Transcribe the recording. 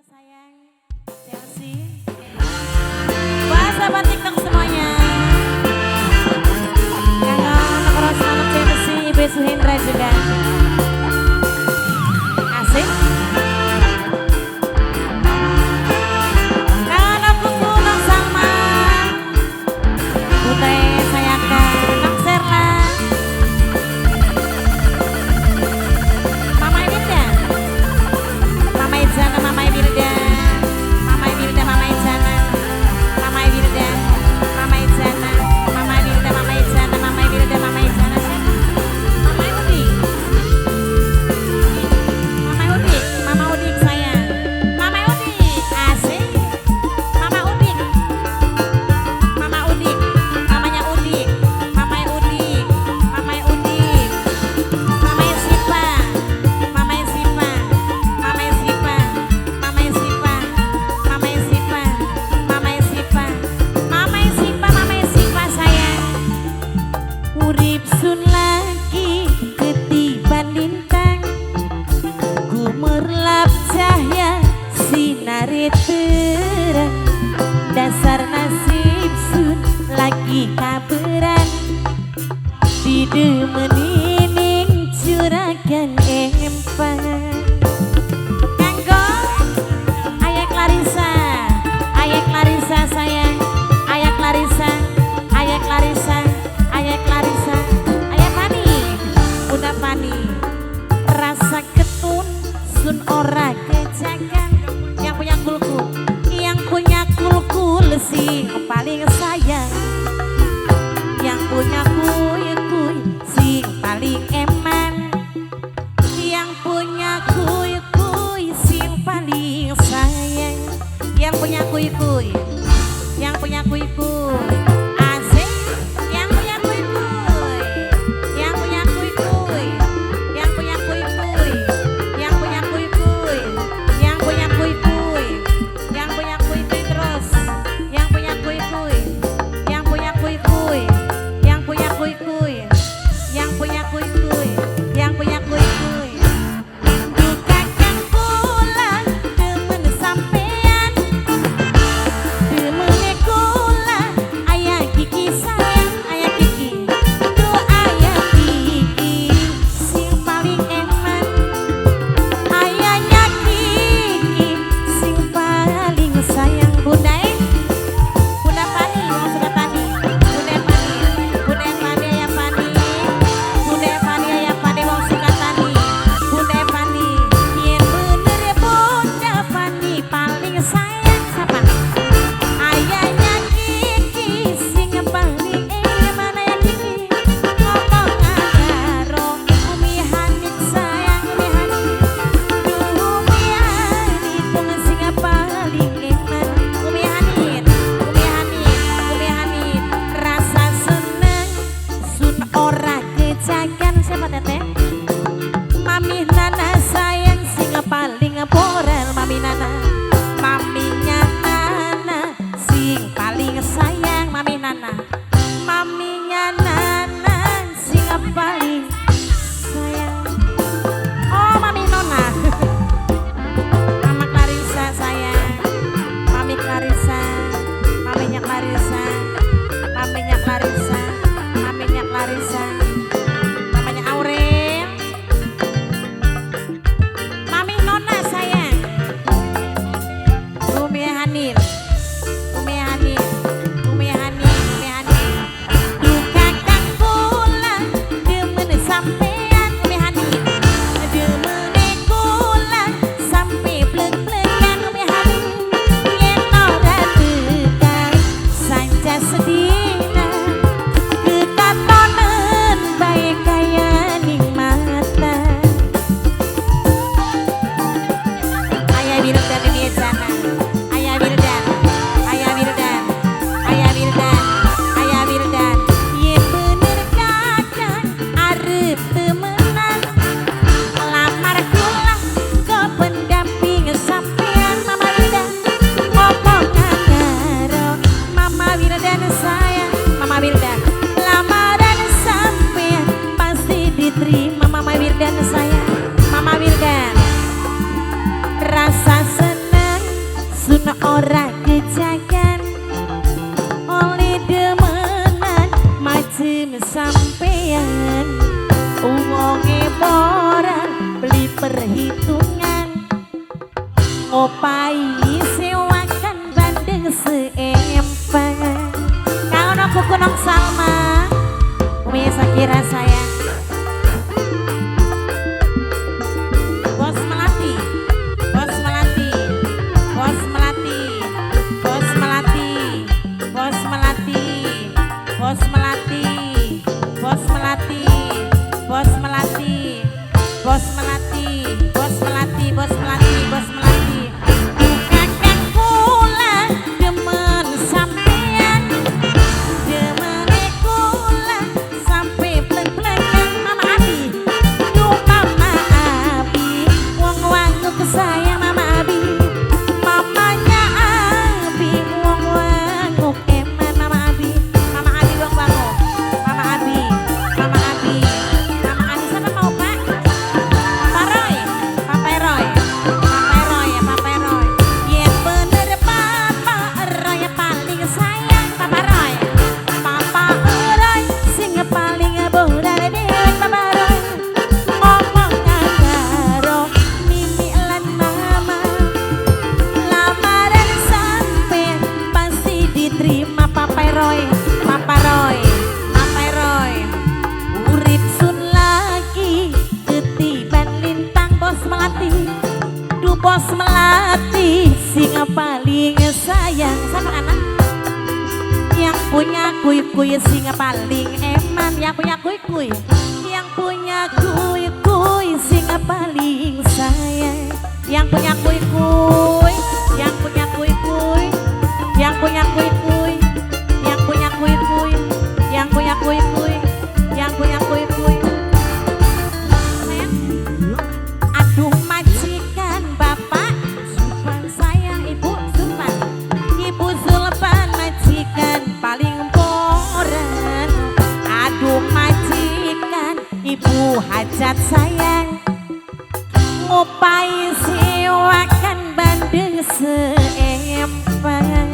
sayang Chelsea. Buat sahabat TikTok semuanya. Kangen cross anak Chelsea, Ibu Suhendra juga. Asik. Kangen aku Nang Salma. Putri sayangkan Nang Serla. Mama Imirda. Mama Ijana, Mama Imirda. Mama Imirda, Mama Ijana. Mama Imirda, Mama Ijana. Mama Imirda, Mama Ijana. Mama Imirda, Mama Ijana. Mama Udik. Mama Udik, Mama Udik sayang. Mama Udik, asik. Mama Udik. Mama Udik, mamanya Udik. Mama Udik, Mama Udik. Mama Sipa, Mama Sipa. Mama Sipa, Mama Sipa. Mama Sipa, Mama Sipa. Mama Sipa, Mama Sipa sayang. Urip sun lagi ketiban lintang, gumerlap cahaya sinari terang. Dasar nasib sun lagi kaberan, didemenining juragan empang. Kanggo Ayah Clarissa, Ayah Clarissa sayang. Ayah Clarissa, Ayah Clarissa, Ayah Clarissa. Ayah Pani, Bunda Pani. Rasa ketun sun ora kejagan. Yang punya kulku, yang punya kulku lesi paling sayang. Yang punya kuy si paling eman. Yang punya kuy si paling sayang. Yang punya kuy, yang punya kuy asik. Yang punya kuy, yang punya kuy, yang punya kuy, yang punya kuy, yang punya kuy, yang punya kuy terus. Yang punya kuy, yang punya kuy, yang punya kuy, yang punya kuy. ora kejagan oleh demenan macem sampean uangnya borang beli perhitungan ngopai sewakan bandeng seempang kau nak kukunong Salma bisa kira sayang Bos Melati Bos Melati Bos Melati Bos Melati Bos Melati Bos Melati Bos Melati Bos Melati Bos Melati Bos Melati Bos Melati Bos Melati kakak kula demen sampean demen kula sampai plek-plekan Mama Abi duh Mama Abi wong-wong kesayang Mama Abi mamanya Abi wong-wong eman Mama Abi dong bango Mama Abi Mama Abi Mama Abi siapa mau Pak Papa Roy Papa Roy Papa Roy ya Papa Roy yang bener Papa Roy yang paling sayang Papa Roy sing paling bodar dewek Papa Roy ngomong karo Mimi lan Mama lamaran sampean pasti diterima Papa Roy Papa Roy Papa Roy urip sun lagi ketiban lintang Bos Melati duh Bos Melati sing paling sayang sama anak yang punya kuy-kuy sing paling eman yang punya kuy-kuy yang punya kuy-kuy sing paling sayang yang punya kuy-kuy yang punya kuy-kuy yang punya kuy-kuy yang punya kuy-kuy yang punya kuy-kuy yang punya kuy-kuy sayang aduh majikan bapak Sulpan sayang ibu Sulpan ibu Sulpan majikan paling boran aduh majikan ibu hajat sayang ngopai sewakan bandeng seempang